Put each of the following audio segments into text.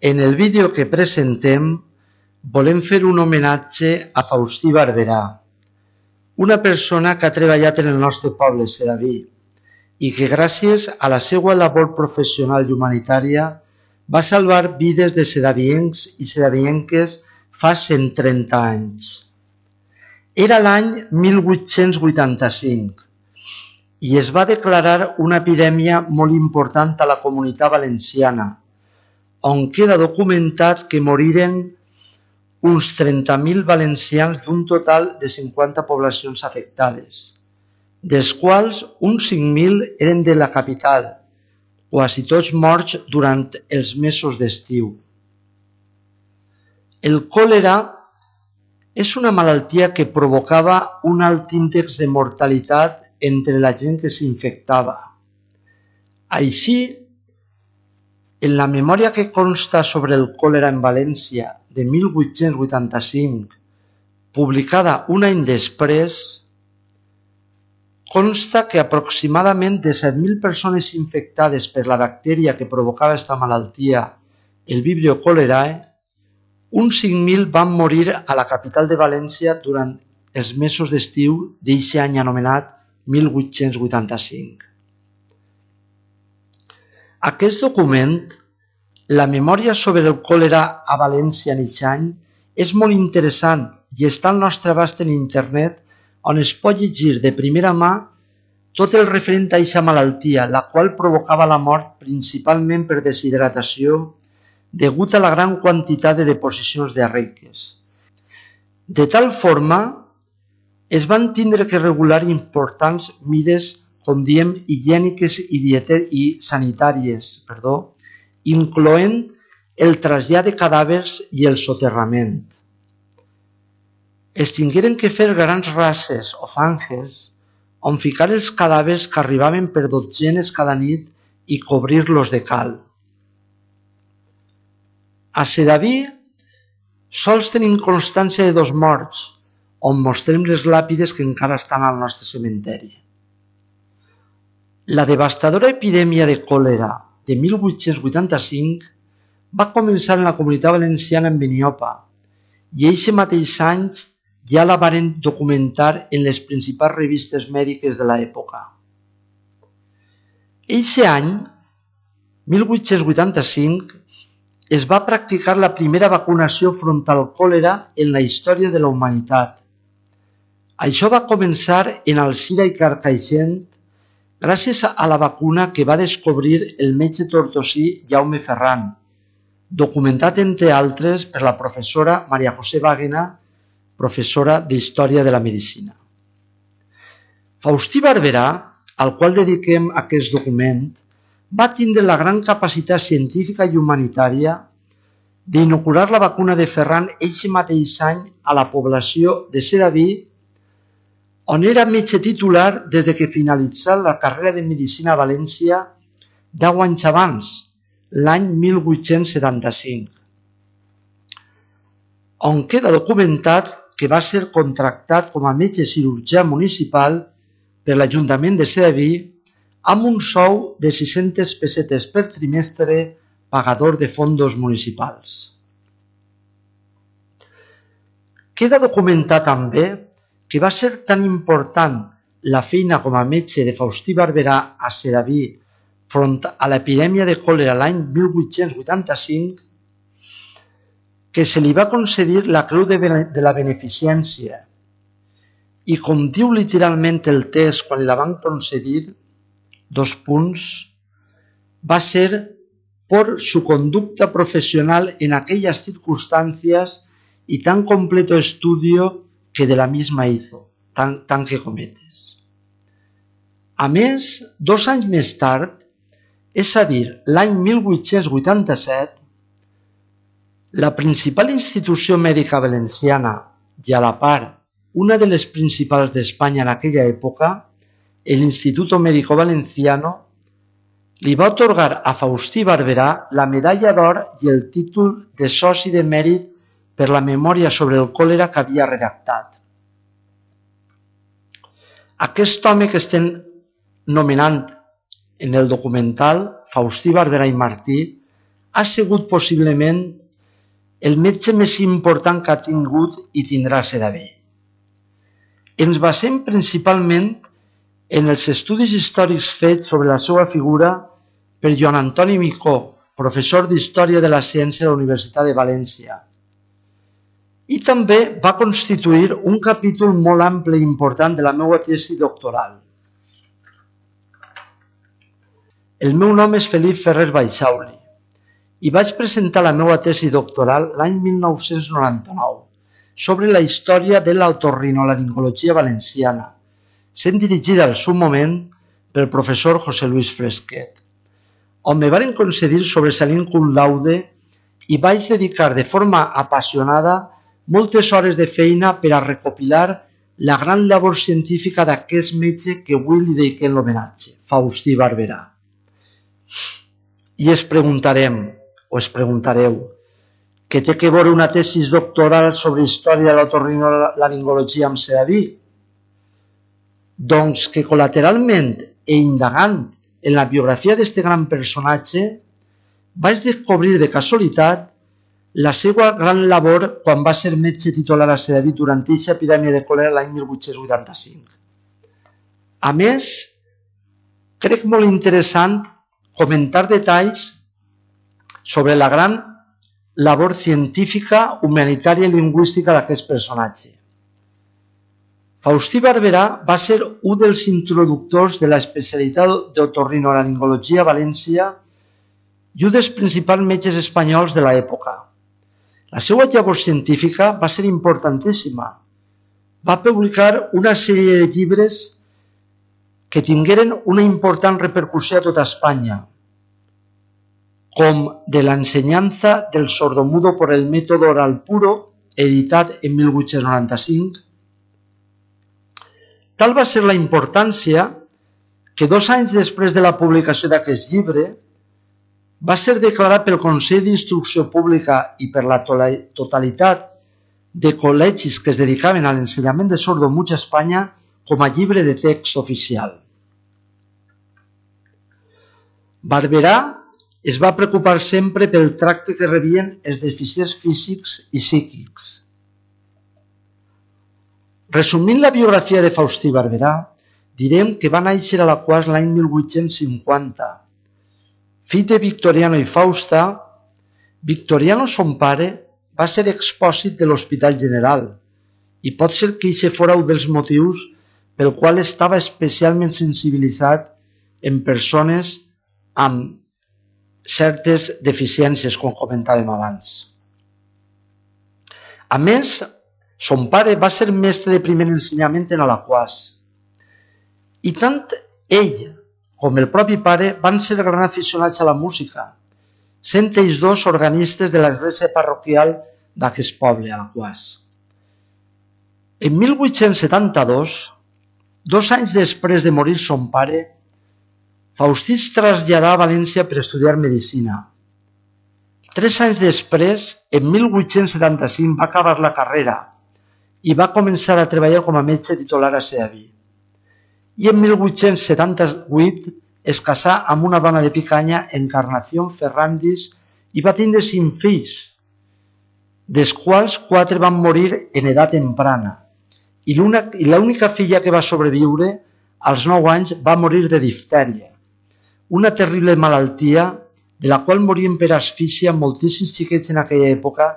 En el vídeo que presentem volem fer un homenatge a Faustí Barberà, una persona que ha treballat en el nostre poble sedaví i que gràcies a la seva labor professional i humanitària va salvar vides de sedaviencs i sedavienques fa 130 anys. Era l'any 1885 i es va declarar una epidèmia molt important a la Comunitat Valenciana, on queda documentat que moriren uns 30.000 valencians d'un total de 50 poblacions afectades, dels quals uns 5.000 eren de la capital, quasi tots morts durant els mesos d'estiu. El còlera és una malaltia que provocava un alt índex de mortalitat entre la gent que s'infectava. Així, en la memòria que consta sobre el còlera en València de 1885, publicada un any després, consta que aproximadament de 7.000 persones infectades per la bactèria que provocava aquesta malaltia, el Vibrio cholerae, uns 5.000 van morir a la capital de València durant els mesos d'estiu d'aquest any anomenat 1885. Aquest document, la memòria sobre el còlera a València en aquest any, és molt interessant i està al nostre abast en internet, on es pot llegir de primera mà tot el referent a aquesta malaltia, la qual provocava la mort principalment per deshidratació degut a la gran quantitat de deposicions diarreiques. De tal forma, es van tindre que regular importants mesures, com diem, higièniques i sanitàries, incloent el trasllat de cadàvers i el soterrament. Es tingueren que fer grans rases o zanjes on ficar els cadàvers que arribaven per dotzenes cada nit i cobrir-los de cal. A Sedaví sols tenim constància de 2 morts, on mostrem les làpides que encara estan al nostre cementeri. La devastadora epidèmia de còlera de 1885 va començar en la Comunitat Valenciana en Beniopa i aquest mateix any ja la varen documentar en les principals revistes mèdiques de l'època. Eixe any, 1885, es va practicar la primera vacunació front al còlera en la història de la humanitat. Això va començar en Alzira i Carcaixent gràcies a la vacuna que va descobrir el metge tortosí Jaume Ferran, documentat entre altres per la professora Maria José Bàguena, professora d'Història de la Medicina. Faustí Barberà, al qual dediquem aquest document, va tindre la gran capacitat científica i humanitària d'inocular la vacuna de Ferran eixe mateix any a la població de Sedaví, on era metge titular des que finalitzà la carrera de Medicina a València 10 anys abans, l'any 1875, on queda documentat que va ser contractat com a metge cirurgià municipal per l'Ajuntament de Sedaví amb un sou de 600 pessetes per trimestre pagador de fondos municipals. Queda documentat també que va ser tan important la feina com a metge de Faustí Barberà a Sedaví front a l'epidèmia de còlera l'any 1885 que se li va concedir la Creu de la Beneficència i, com diu literalment el text quan la van concedir, va ser por su conducta profesional en aquellas circunstancias y tan completo estudio que de la misma hizo, tanque cometes. A més, 2 anys més tard, és a dir, l'any 1887, la principal institució mèdica valenciana i a la part una de les principals d'Espanya en aquella època, l'Instituto Médico Valenciano, li va atorgar a Faustí Barberà la medalla d'or i el títol de soci de mèrit per la memòria sobre el còlera que havia redactat. Aquest home que estem nomenant en el documental, Faustí Barberà i Martí, ha sigut possiblement el metge més important que ha tingut i tindrà Sedaví. Ens basem principalment en els estudis històrics fets sobre la seva figura per Joan Antoni Micó, professor d'Història de la Ciència de la Universitat de València. I també va constituir un capítol molt ample i important de la meva tesi doctoral. El meu nom és Felip Ferrer Baixauli i vaig presentar la meva tesi doctoral l'any 1999 sobre la història de l'otorrinolaringologia valenciana, sent dirigida al seu moment pel professor José Luis Fresquet, on me varen concedir sobresalient cum laude i vaig dedicar de forma apassionada moltes hores de feina per a recopilar la gran labor científica d'aquest metge que avui li dediquem l'homenatge, Faustí Barberà. I es preguntarem, o es preguntareu, què té que veure una tesi doctoral sobre història de l'otorrinolaringologia amb Sedaví? Doncs que col·lateralment i indagant en la biografia d'aquest gran personatge vaig descobrir de casualitat la seva gran labor quan va ser metge titular a Sedaví durant aquesta epidèmia de còlera l'any 1885. A més, crec molt interessant comentar detalls sobre la gran labor científica, humanitària i lingüística d'aquest personatge. Faustí Barberà va ser un dels introductors de l'especialitat d'otorrinolaringologia a València i un dels principals metges espanyols de l'època. La seva llavor científica va ser importantíssima. Va publicar una sèrie de llibres que tingueren una important repercussió a tota Espanya, com de la enseñanza del sordomudo por el método oral puro, editat en 1895. Tal va ser la importància que 2 anys després de la publicació d'aquest llibre va ser declarat pel Consell d'Instrucció Pública i per la totalitat de col·legis que es dedicaven a l'ensenyament de sordomuts a Espanya com a llibre de text oficial. Barberà es va preocupar sempre pel tracte que rebien els deficients físics i psíquics. Resumint la biografia de Faustí Barberà, direm que va néixer a Alaquàs l'any 1850. Fill de Victoriano i Fausta, Victoriano, son pare, va ser expòsit de l'Hospital General i pot ser que aquest fos un dels motius pel qual estava especialment sensibilitzat en persones amb certes deficiències, com comentàvem abans. A més, son pare va ser mestre de primer ensenyament en Alaquàs i tant ell com el propi pare van ser grans aficionats a la música, sent ells 2 organistes de l'església parroquial d'aquest poble, Alaquàs. En 1872, 2 anys després de morir son pare, Faustí es traslladà a València per estudiar medicina. 3 anys després, en 1875, va acabar la carrera i va començar a treballar com a metge titular a Sedaví. I en 1878 es casà amb una dona de Picanya, Encarnación Ferrandis, i va tindre 5 fills, dels quals 4 van morir en edat temprana, i l'única filla que va sobreviure, als 9 anys, va morir de diftèria, una terrible malaltia de la qual morien per asfíxia moltíssims xiquets en aquella època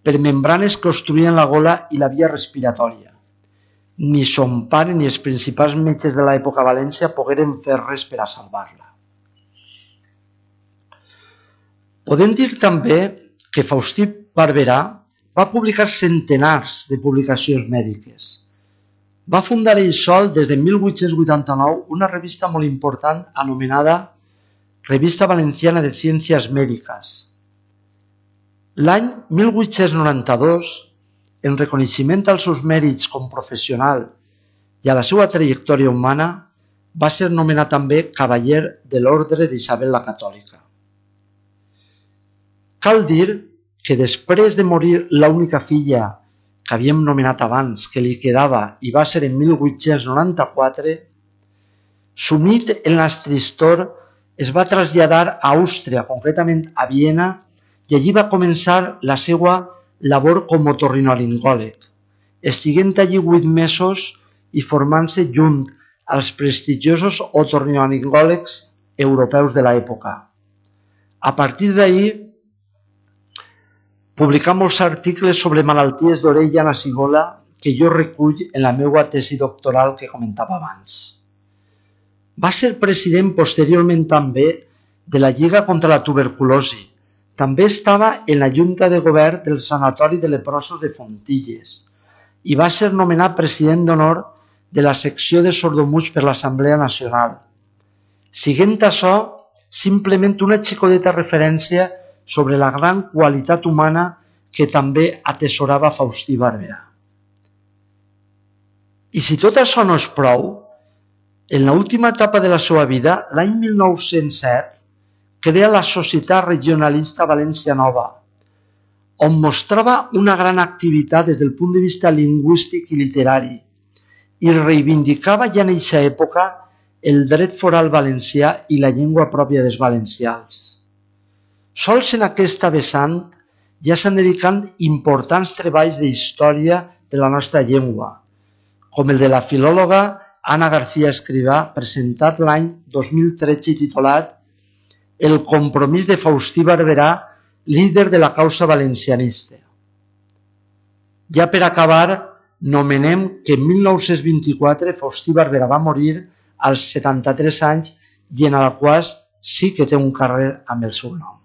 per membranes que obstruïen la gola i la via respiratòria. Ni son pare ni els principals metges de l'època a València pogueren fer res per a salvar-la. Podem dir també que Faustí Barberà va publicar centenars de publicacions mèdiques. Va fundar ell sol des de 1889 una revista molt important anomenada Revista Valenciana de Ciencias Médicas. L'any 1892, en reconeixement als seus mèrits com professional i a la seva trajectòria humana, va ser nomenat també cavaller de l'Ordre d'Isabel la Catòlica. Cal dir que després de morir l'única filla que havíem nomenat abans, que li quedava, i va ser en 1894, sumit en la tristor es va traslladar a Àustria, concretament a Viena, i allí va començar la seva labor com a otorrinolaringòleg, estiguent allí 8 mesos i formant-se junt als prestigiosos otorrinolaringòlegs europeus de l'època. A partir d'ahir, publicà molts articles sobre malalties d'orella nassigola que jo recull en la meva tesi doctoral que comentava abans. Va ser president posteriorment també de la Lliga contra la Tuberculosi. També estava en la Junta de Govern del Sanatori de Leprosos de Fontilles i va ser nomenat president d'honor de la secció de sordomuts per l'Assemblea Nacional. Siguent això, simplement una xicoteta referència sobre la gran qualitat humana que també atesorava Faustí Barberà. I si tot això no és prou, en l'última etapa de la seva vida, l'any 1907, crea la Societat Regionalista València Nova, on mostrava una gran activitat des del punt de vista lingüístic i literari i reivindicava ja en aquesta època el dret foral valencià i la llengua pròpia dels valencians. Sols en aquesta vessant ja s'han dedicat importants treballs d'història de la nostra llengua, com el de la filòloga Anna García Escrivà, presentat l'any 2013 i titulat El compromís de Faustí Barberà, líder de la causa valencianista. Ja per acabar, nomenem que en 1924 Faustí Barberà va morir als 73 anys i en el qual sí que té un carrer amb el seu nom.